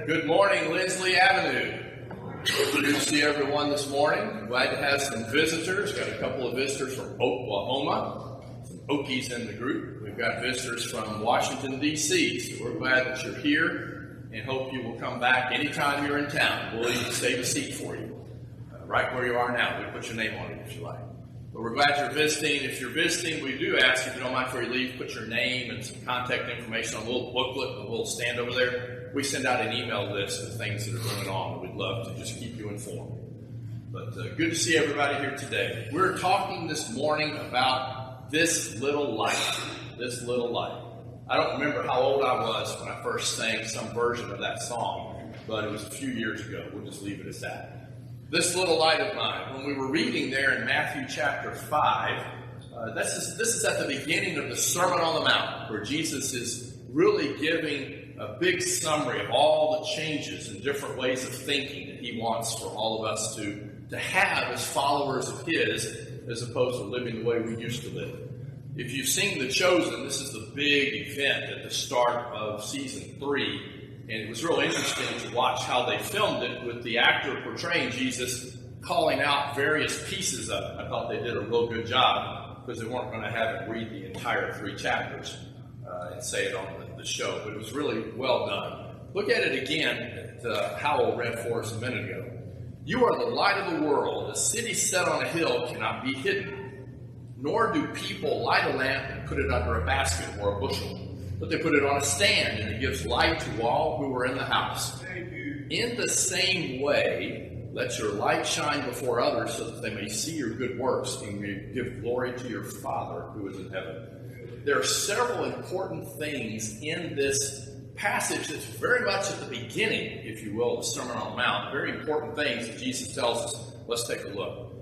Good morning, Lindsley Avenue. Good to see everyone this morning. Glad to have some visitors. Got a couple of visitors from Oklahoma, some Okies in the group. We've got visitors from Washington, D.C., so we're glad that you're here and hope you will come back anytime you're in town. We'll even save a seat for you, right where you are now. We put your name on it if you like. But we're glad you're visiting. If you're visiting, we do ask, if you don't mind before you leave, put your name and some contact information on a little booklet, a little stand over there. We send out an email list of things that are going on. We'd love to just keep you informed. But good to see everybody here today. We're talking this morning about this little light. This little light. I don't remember how old I was when I first sang some version of that song, but it was a few years ago. We'll just leave it as that. This little light of mine. When we were reading there in Matthew chapter 5, this is at the beginning of the Sermon on the Mount, where Jesus is really giving a big summary of all the changes and different ways of thinking that he wants for all of us to have as followers of his, as opposed to living the way we used to live. If you've seen The Chosen, this is the big event at the start of season 3. And it was real interesting to watch how they filmed it with the actor portraying Jesus calling out various pieces of it. I thought they did a real good job because they weren't going to have him read the entire 3 chapters and say it on the show. But it was really well done. Look at it again that Howell read for us a minute ago. You are the light of the world. A city set on a hill cannot be hidden. Nor do people light a lamp and put it under a basket or a bushel. But they put it on a stand, and it gives light to all who are in the house. In the same way, let your light shine before others so that they may see your good works and may give glory to your Father who is in heaven. There are several important things in this passage that's very much at the beginning, if you will, of the Sermon on the Mount. Very important things that Jesus tells us. Let's take a look.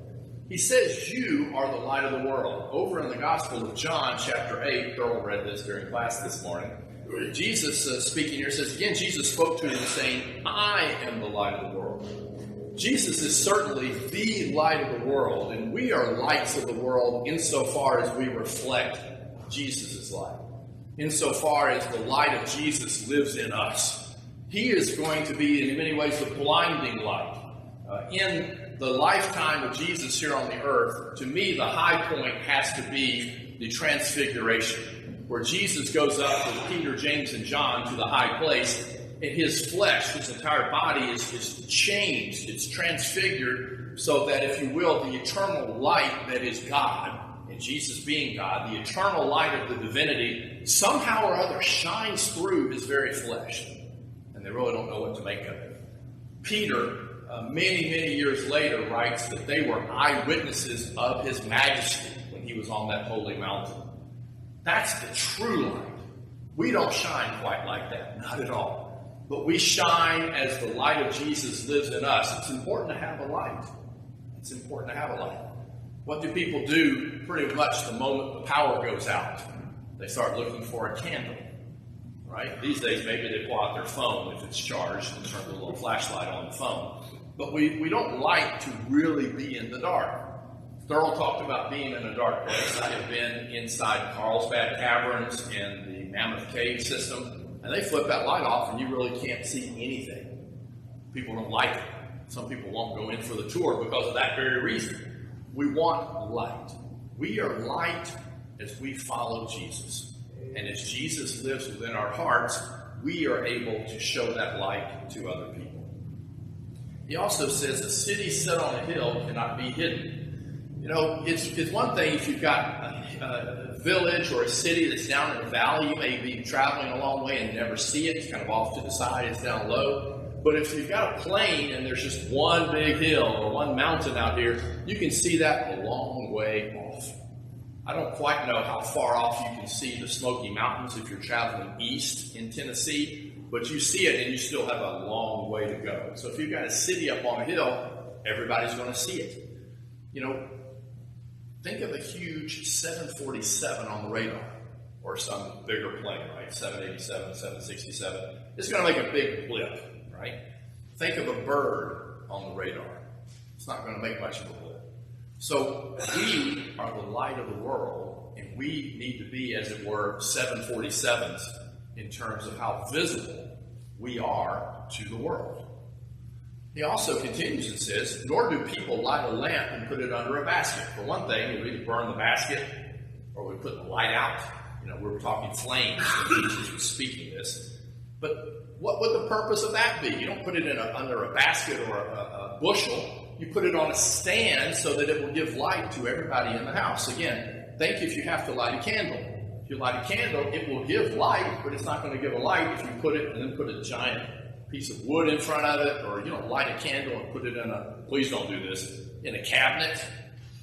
He says, you are the light of the world. Over in the Gospel of John, chapter 8, Thurl read this during class this morning. Jesus speaking here says, again, Jesus spoke to him saying, I am the light of the world. Jesus is certainly the light of the world, and we are lights of the world insofar as we reflect Jesus' light. Insofar as the light of Jesus lives in us. He is going to be, in many ways, the blinding light. In the lifetime of Jesus here on the earth, to me, the high point has to be the transfiguration, where Jesus goes up with Peter, James, and John to the high place, and his flesh, his entire body is changed. It's transfigured so that, if you will, the eternal light that is God, and Jesus being God, the eternal light of the divinity, somehow or other shines through his very flesh. And they really don't know what to make of it. Peter, many years later, writes that they were eyewitnesses of his majesty when he was on that holy mountain. That's the true light. We don't shine quite like that, not at all. But we shine as the light of Jesus lives in us. It's important to have a light. It's important to have a light. What do people do pretty much the moment the power goes out? They start looking for a candle. Right? These days, maybe they pull out their phone if it's charged and turn the little flashlight on the phone. But we don't like to really be in the dark. Thurl talked about being in a dark place. I have been inside Carlsbad Caverns and the Mammoth Cave system, and they flip that light off and you really can't see anything. People don't like it. Some people won't go in for the tour because of that very reason. We want light. We are light as we follow Jesus. And as Jesus lives within our hearts, we are able to show that light to other people. He also says a city set on a hill cannot be hidden. You know, it's one thing if you've got a village or a city that's down in a valley, you may be traveling a long way and never see it. It's kind of off to the side, it's down low. But if you've got a plain and there's just one big hill or one mountain out here, you can see that a long way off. I don't quite know how far off you can see the Smoky Mountains if you're traveling east in Tennessee, but you see it and you still have a long way to go. So if you've got a city up on a hill, everybody's going to see it. You know, think of a huge 747 on the radar, or some bigger plane, right? 787, 767. It's going to make a big blip, right? Think of a bird on the radar. It's not going to make much of a blip. So we are the light of the world, and we need to be, as it were, 747s in terms of how visible we are to the world. He also continues and says, nor do people light a lamp and put it under a basket. For one thing, we either burn the basket or we put the light out. We were talking flames when Jesus was speaking this. But what would the purpose of that be? You don't put it under a basket or a bushel. You put it on a stand so that it will give light to everybody in the house. Again, think if you have to light a candle. If you light a candle, it will give light, but it's not going to give a light if you put it and then put a giant piece of wood in front of it, or light a candle and put it please don't do this, in a cabinet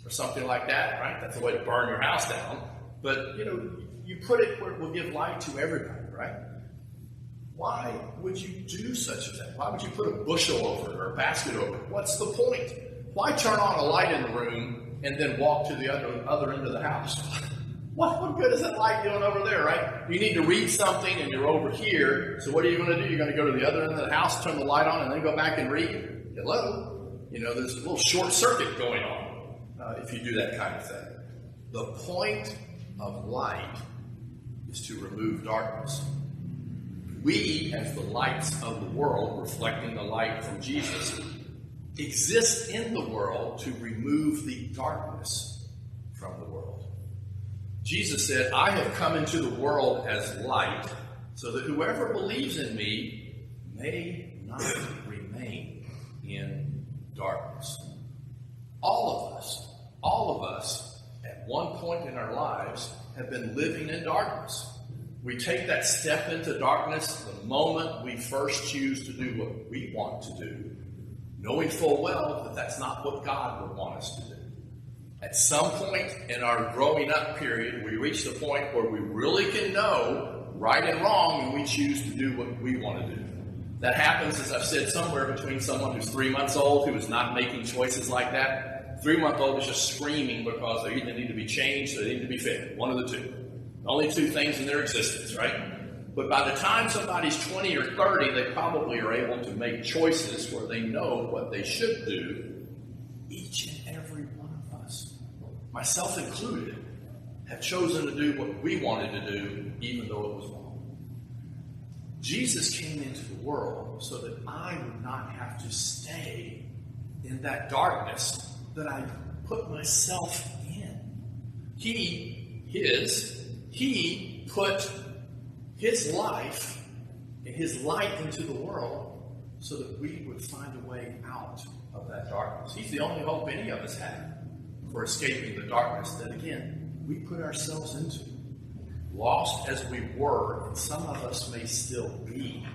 or something like that, right? That's a way to burn your house down. But you put it where it will give light to everybody, right? Why would you do such a thing? Why would you put a bushel over it or a basket over it? What's the point? Why turn on a light in the room and then walk to the other end of the house? What good is that light doing over there, right? You need to read something and you're over here. So what are you going to do? You're going to go to the other end of the house, turn the light on, and then go back and read? Hello? There's a little short circuit going on if you do that kind of thing. The point of light is to remove darkness. We, as the lights of the world, reflecting the light from Jesus, exist in the world to remove the darkness from the world. Jesus said, I have come into the world as light, so that whoever believes in me may not remain in darkness. All of us, at one point in our lives, have been living in darkness. We take that step into darkness the moment we first choose to do what we want to do, knowing full well that that's not what God would want us to do. At some point in our growing up period, we reach the point where we really can know right and wrong, and we choose to do what we want to do. That happens, as I've said, somewhere between someone who's 3 months old, who is not making choices like that. 3-month-old is just screaming because they either need to be changed or they need to be fed. One of the two. Only two things in their existence, right? But by the time somebody's 20 or 30, they probably are able to make choices where they know what they should do. Each and every one of us, myself included, have chosen to do what we wanted to do, even though it was wrong. Jesus came into the world so that I would not have to stay in that darkness that I put myself in. He put his life and his light into the world so that we would find a way out of that darkness. He's the only hope any of us have for escaping the darkness that, again, we put ourselves into. Lost as we were, and some of us may still be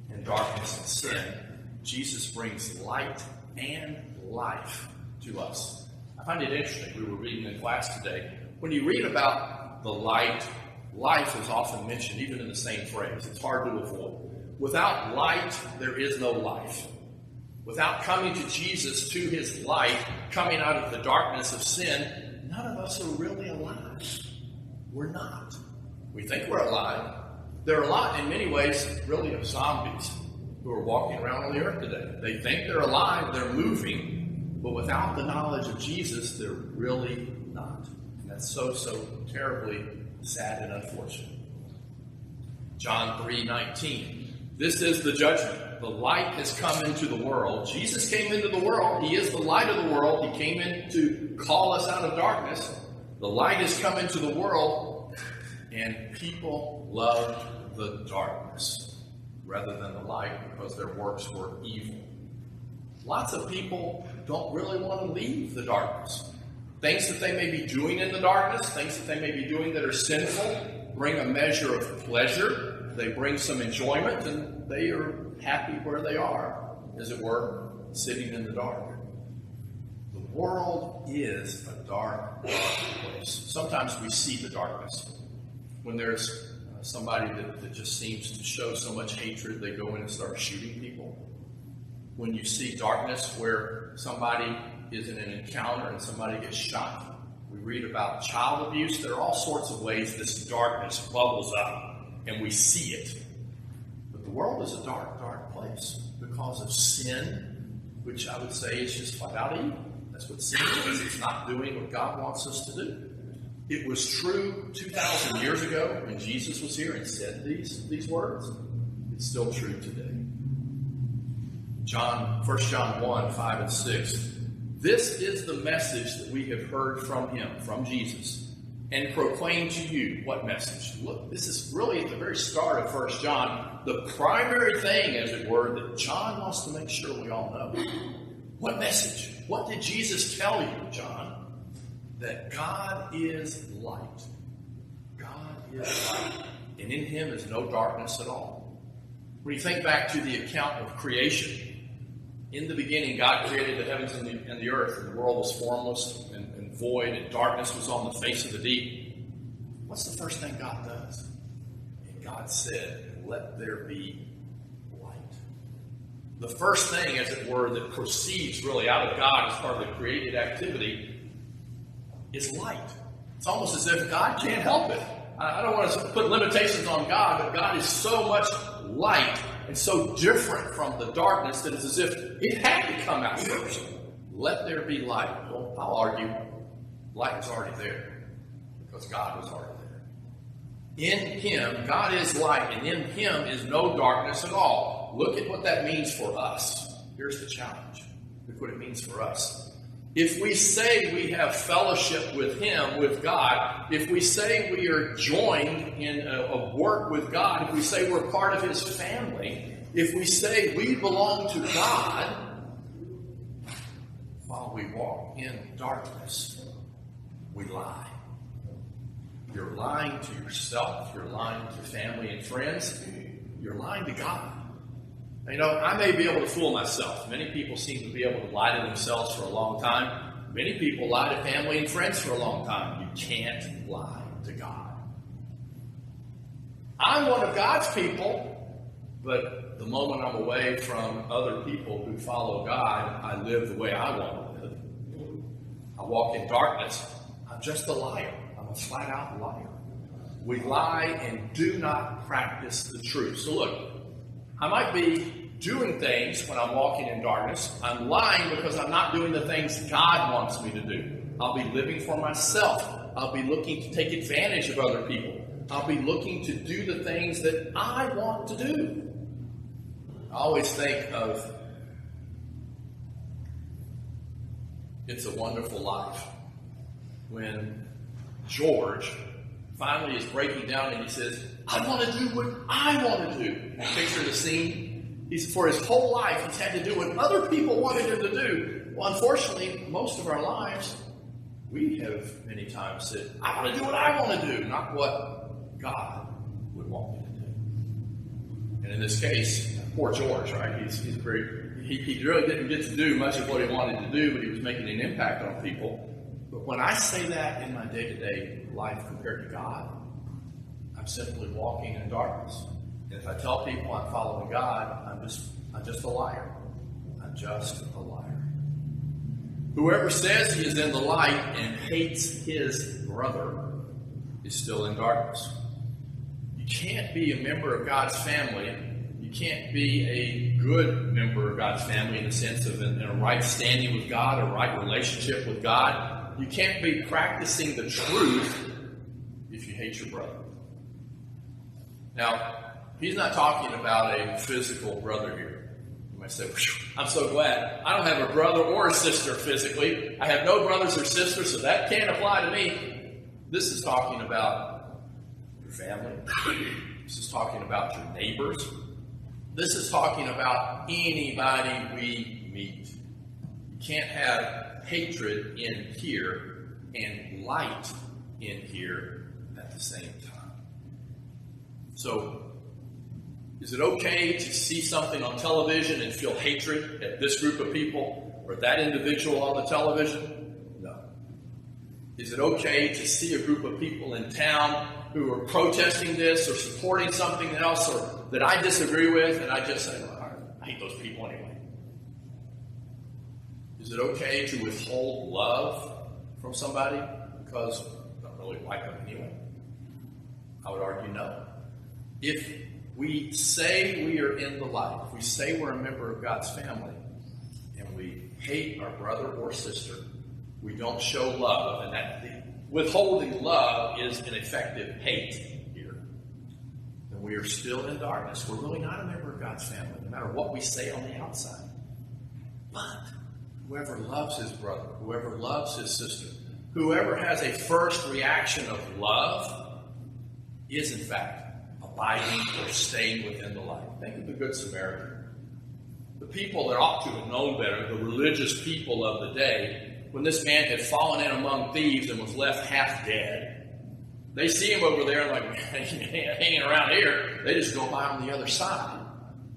in darkness and sin, Jesus brings light and life to us. I find it interesting. We were reading in class today. When you read about the light, life is often mentioned, even in the same phrase. It's hard to avoid. Without light, there is no life. Without coming to Jesus, to his light, coming out of the darkness of sin, none of us are really alive. We're not. We think we're alive. There are a lot, in many ways, really of zombies who are walking around on the earth today. They think they're alive, they're moving, but without the knowledge of Jesus, they're really not. And that's so terribly sad and unfortunate. John 3:19. This is the judgment. The light has come into the world. Jesus came into the world. He is the light of the world. He came in to call us out of darkness. The light has come into the world, and people loved the darkness rather than the light because their works were evil. Lots of people don't really want to leave the darkness. Things that they may be doing in the darkness, things that they may be doing that are sinful, bring a measure of pleasure. They bring some enjoyment, and they are happy where they are, as it were, sitting in the dark. The world is a dark place. Sometimes we see the darkness. When there's somebody that just seems to show so much hatred, they go in and start shooting people. When you see darkness where somebody is in an encounter and somebody gets shot, we read about child abuse. There are all sorts of ways this darkness bubbles up, and we see it. But the world is a dark, dark place because of sin, which I would say is just flat out evil. That's what sin is. It's not doing what God wants us to do. It was true 2,000 years ago when Jesus was here and said these words. It's still true today. 1 John 1, 5 and 6. This is the message that we have heard from him, from Jesus, and proclaim to you. What message? Look, this is really at the very start of 1 John, the primary thing, as it were, that John wants to make sure we all know. What message? What did Jesus tell you, John? That God is light. God is light. And in him is no darkness at all. When you think back to the account of creation, in the beginning, God created the heavens and the earth, and the world was formless and void, and darkness was on the face of the deep. What's the first thing God does? And God said, let there be light. The first thing, as it were, that proceeds really out of God as part of the created activity is light. It's almost as if God can't help it. I don't want to put limitations on God, but God is so much light and so different from the darkness that it's as if it had to come out first. Let there be light. Well, I'll argue light was already there because God was already there. In him, God is light, and in him is no darkness at all. Look at what that means for us. Here's the challenge. Look what it means for us. If we say we have fellowship with him, with God, if we say we are joined in a work with God, if we say we're part of his family, if we say we belong to God, while we walk in darkness, we lie. You're lying to yourself. You're lying to family and friends. You're lying to God. You know, I may be able to fool myself. Many people seem to be able to lie to themselves for a long time. Many people lie to family and friends for a long time. You can't lie to God. I'm one of God's people, but the moment I'm away from other people who follow God, I live the way I want to live. I walk in darkness. I'm just a liar. I'm a flat-out liar. We lie and do not practice the truth. So look, I might be doing things when I'm walking in darkness. I'm lying because I'm not doing the things God wants me to do. I'll be living for myself. I'll be looking to take advantage of other people. I'll be looking to do the things that I want to do. I always think of It's a Wonderful Life when George finally is breaking down and he says, I want to do what I want to do. And picture the scene. For his whole life, he's had to do what other people wanted him to do. Well, unfortunately, most of our lives, we have many times said, I want to do what I want to do, not what God would want me to do. And in this case, poor George, right? He really didn't get to do much of what he wanted to do, but he was making an impact on people. But when I say that in my day-to-day life compared to God, I'm simply walking in darkness. And if I tell people I'm following God, I'm just a liar. I'm just a liar. Whoever says he is in the light and hates his brother is still in darkness. You can't be a member of God's family. You can't be a good member of God's family in the sense of in a right standing with God, a right relationship with God. You can't be practicing the truth if you hate your brother. Now, he's not talking about a physical brother here. You might say, I'm so glad. I don't have a brother or a sister physically. I have no brothers or sisters, so that can't apply to me. This is talking about your family. This is talking about your neighbors. This is talking about anybody we meet. You can't have hatred in here and light in here at the same time. So, is it okay to see something on television and feel hatred at this group of people or that individual on the television? No. Is it okay to see a group of people in town who are protesting this or supporting something else or that I disagree with and I just say, well, I hate those people anyway? Is it okay to withhold love from somebody because I don't really like them anyway? I would argue no. If we say we are in the light, if we say we're a member of God's family, and we hate our brother or sister, we don't show love, and that withholding love is an effective hate here, then we are still in darkness. We're really not a member of God's family, no matter what we say on the outside. But whoever loves his brother, whoever loves his sister, whoever has a first reaction of love is, in fact, abiding or staying within the light. Think of the Good Samaritan. The people that ought to have known better, the religious people of the day, when this man had fallen in among thieves and was left half dead, they see him over there and like, hanging around here, they just go by on the other side.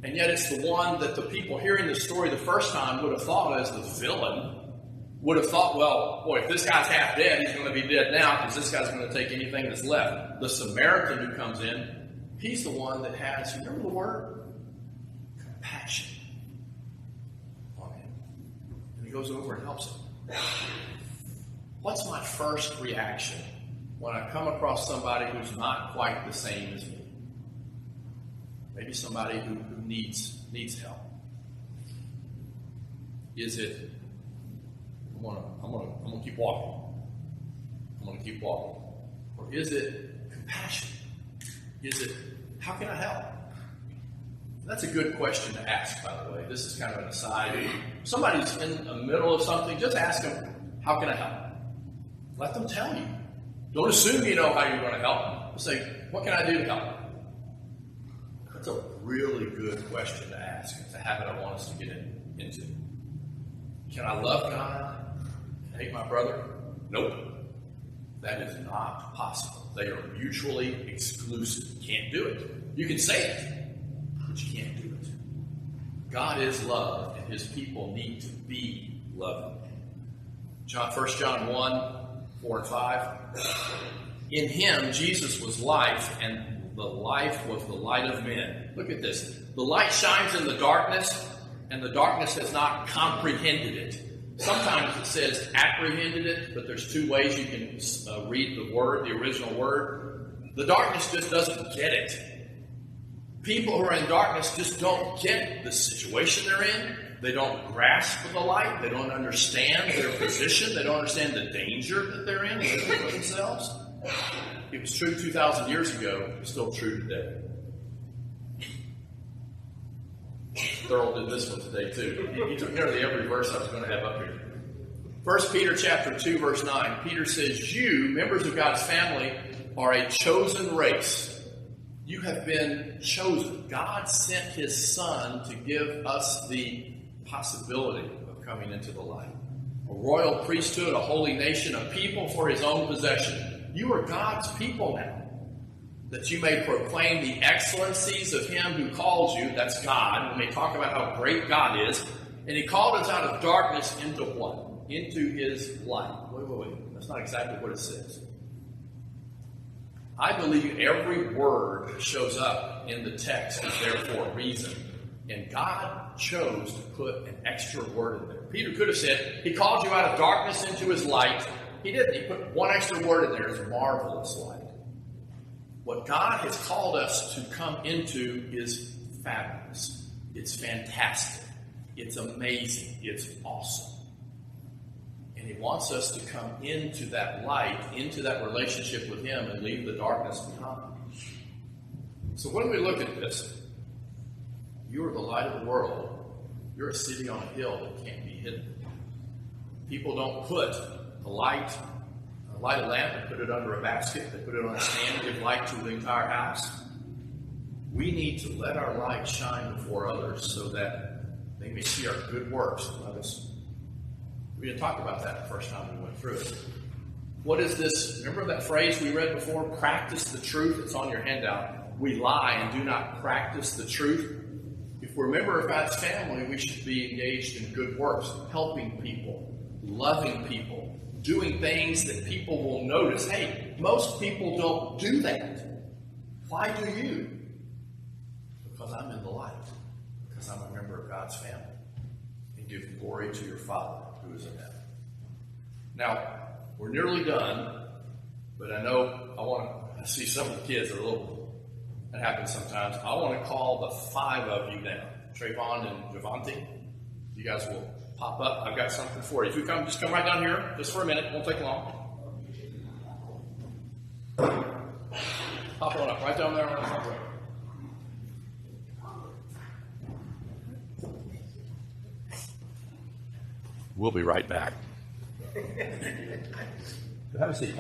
And yet it's the one that the people hearing the story the first time would have thought as the villain, would have thought, well, boy, if this guy's half dead, he's going to be dead now because this guy's going to take anything that's left. The Samaritan who comes in, he's the one that has, remember the word? Compassion on him. And he goes over and helps him. What's my first reaction when I come across somebody who's not quite the same as me? Maybe somebody who needs help. Is it, I'm gonna keep walking. I'm gonna keep walking. Or is it compassion? Is it, how can I help? That's a good question to ask, by the way. This is kind of an aside. If somebody's in the middle of something, just ask them, how can I help? Let them tell you. Don't assume you know how you're going to help. Just say, what can I do to help? That's a really good question to ask. It's a habit I want us to get into. Can I love God and hate my brother? Nope. That is not possible. They are mutually exclusive. You can't do it. You can say it, but you can't do it. God is love, and his people need to be loving. 1 John 1, 4 and 5. In him, Jesus was life, and the life was the light of men. Look at this. The light shines in the darkness, and the darkness has not comprehended it. Sometimes it says apprehended it, but there's two ways you can read the word, the original word. The darkness just doesn't get it. People who are in darkness just don't get the situation they're in. They don't grasp the light. They don't understand their position. They don't understand the danger that they're in for themselves. It was true 2,000 years ago. It's still true today. Thurl did this one today too. He took nearly every verse I was going to have up here. 1 Peter chapter 2, verse 9. Peter says, you, members of God's family, are a chosen race. You have been chosen. God sent his Son to give us the possibility of coming into the light. A royal priesthood, a holy nation, a people for his own possession. You are God's people now, that you may proclaim the excellencies of him who calls you, that's God. We may talk about how great God is. And he called us out of darkness into what? Into his light. Wait. That's not exactly what it says. I believe every word shows up in the text is there for a reason. And God chose to put an extra word in there. Peter could have said, he called you out of darkness into his light. He didn't. He put one extra word in there, his marvelous light. What God has called us to come into is fabulous. It's fantastic. It's amazing. It's awesome. And he wants us to come into that light, into that relationship with him, and leave the darkness behind. So when we look at this, you are the light of the world. You're a city on a hill that can't be hidden. People don't put light a lamp and put it under a basket. They put it on a stand and give light to the entire house. We need to let our light shine before others so that they may see our good works and let us. We didn't talk about that the first time we went through it. What is this? Remember that phrase we read before? Practice the truth. It's on your handout. We lie and do not practice the truth. If we're a member of God's family, we should be engaged in good works, helping people, loving people, doing things that people will notice. Hey, most people don't do that. Why do you? Because I'm in the light. Because I'm a member of God's family. And give glory to your Father who is in heaven. Now, we're nearly done, but I know I see some of the kids are a little. That happens sometimes. I want to call the 5 of you down. Trayvon and Javante. You guys will pop up. I've got something for you. If you just come right down here, just for a minute. It won't take long. Pop on up. Right down there on the front row. We'll be right back. Have a seat.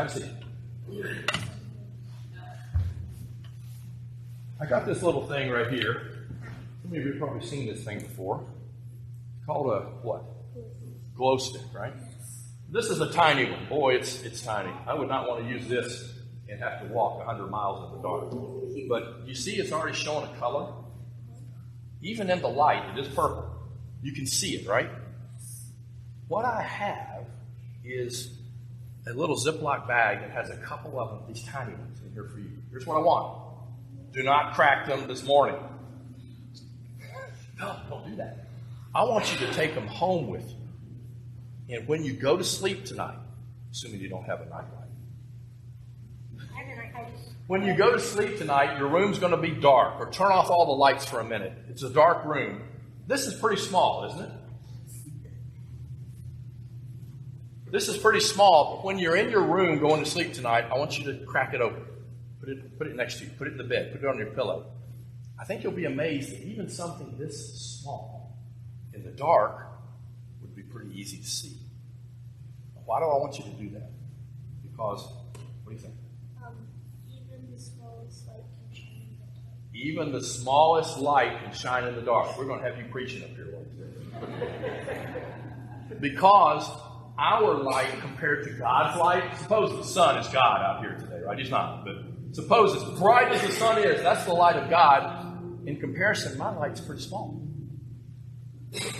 I got this little thing right here. Some of you have probably seen this thing before. It's called a what? Glow stick, right? This is a tiny one. Boy, it's tiny. I would not want to use this and have to walk 100 miles in the dark. But you see it's already showing a color. Even in the light, it is purple. You can see it, right? What I have is a little Ziploc bag that has a couple of them, these tiny ones in here for you. Here's what I want. Do not crack them this morning. No, don't do that. I want you to take them home with you. And when you go to sleep tonight, assuming you don't have a nightlight, when you go to sleep tonight, your room's going to be dark, or turn off all the lights for a minute. It's a dark room. This is pretty small, isn't it? This is pretty small, but when you're in your room going to sleep tonight, I want you to crack it open. Put it next to you. Put it in the bed. Put it on your pillow. I think you'll be amazed that even something this small in the dark would be pretty easy to see. Why do I want you to do that? Because, what do you think? Even the smallest light can shine in the dark. Even the smallest light can shine in the dark. We're going to have you preaching up here later. Because our light compared to God's light, suppose the sun is God out here today, right? He's not, but suppose as bright as the sun is, that's the light of God. In comparison, my light's pretty small.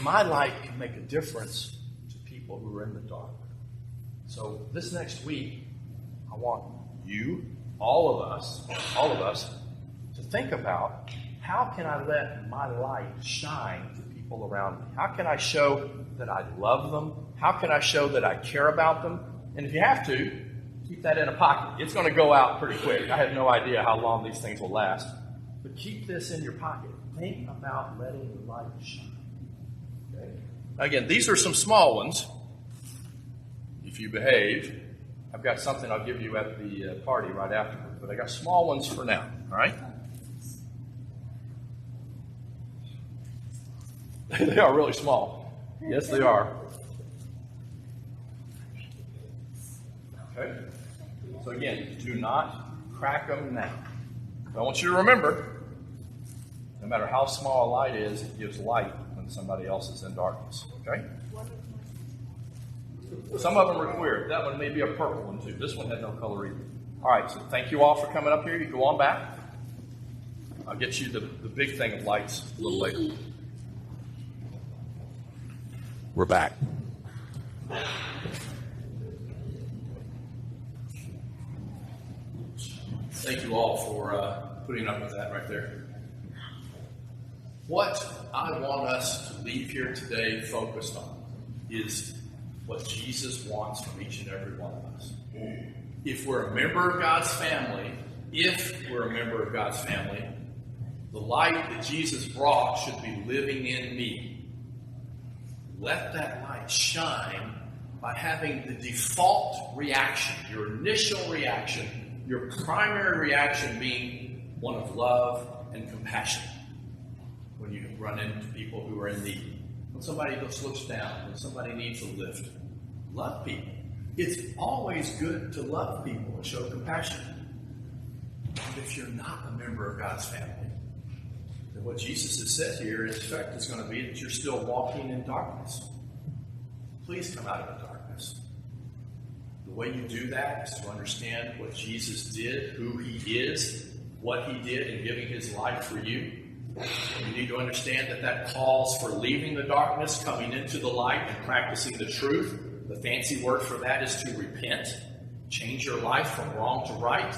My light can make a difference to people who are in the dark. So this next week, I want you, all of us, to think about how can I let my light shine to people around me? How can I show that I love them? How can I show that I care about them? And if you have to, keep that in a pocket. It's going to go out pretty quick. I have no idea how long these things will last. But keep this in your pocket. Think about letting the light shine. Okay? Again, these are some small ones. If you behave, I've got something I'll give you at the party right afterward. But I got small ones for now. All right? They are really small. Yes, they are. Okay? So again, do not crack them now. I want you to remember, no matter how small a light is, it gives light when somebody else is in darkness. Okay? Some of them are clear. That one may be a purple one too. This one had no color either. All right, so thank you all for coming up here. You go on back. I'll get you the big thing of lights a little later. We're back. Thank you all for putting up with that right there. What I want us to leave here today focused on is what Jesus wants from each and every one of us. If we're a member of God's family, the light that Jesus brought should be living in me. Let that light shine by having the default reaction, your initial reaction, your primary reaction being one of love and compassion. When you run into people who are in need, when somebody just looks down, when somebody needs a lift, love people. It's always good to love people and show compassion. But if you're not a member of God's family, then what Jesus has said here, in effect, is going to be that you're still walking in darkness. Please come out of the darkness. The way you do that is to understand what Jesus did, who he is, what he did in giving his life for you. You need to understand that calls for leaving the darkness, coming into the light, and practicing the truth. The fancy word for that is to repent. Change your life from wrong to right.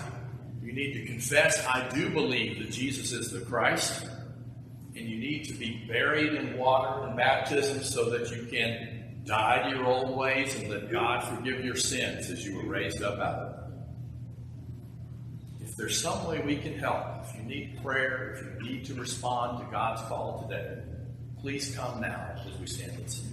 You need to confess, I do believe that Jesus is the Christ. And you need to be buried in water and baptism so that you can die to your old ways and let God forgive your sins as you were raised up out of them. If there's some way we can help, if you need prayer, if you need to respond to God's call today, please come now as we stand and sing.